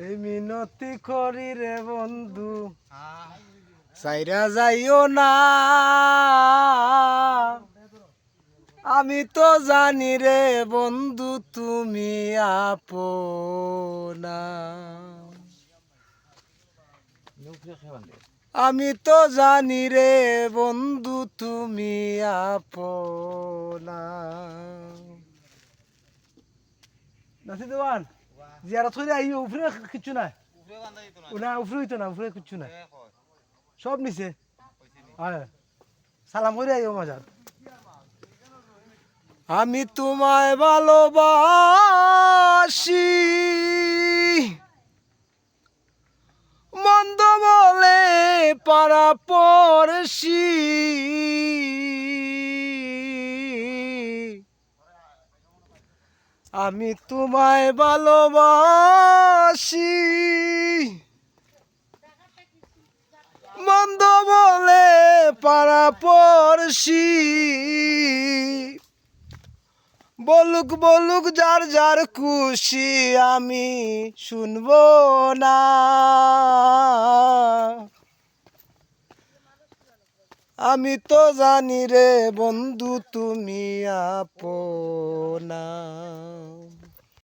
এই মিনতি করি রে বন্ধু সাইরা যাইও না, আমি তো জানি রে বন্ধু তুমি আপনা, আমি তো জানি রে বন্ধু তুমি আপনা। নাসি দেওয়ান জিয়ারত করে আইও, উপরে কিছু নাই, না উপরে হইতো না, উপরে কিছু নাই, সব নিচে। হ্যাঁ, সালাম করে আইও মজার। আমি তোমায় ভালোবাসি, মন্দ বলে পারা পড়শি, আমি তোমায় ভালোবাসি, মন্দ বলে পারা পড়শি, বলুক বলুক যার যার খুশি আমি শুনবো না, আমি তো জানি রে বন্ধু তুমি আপনা।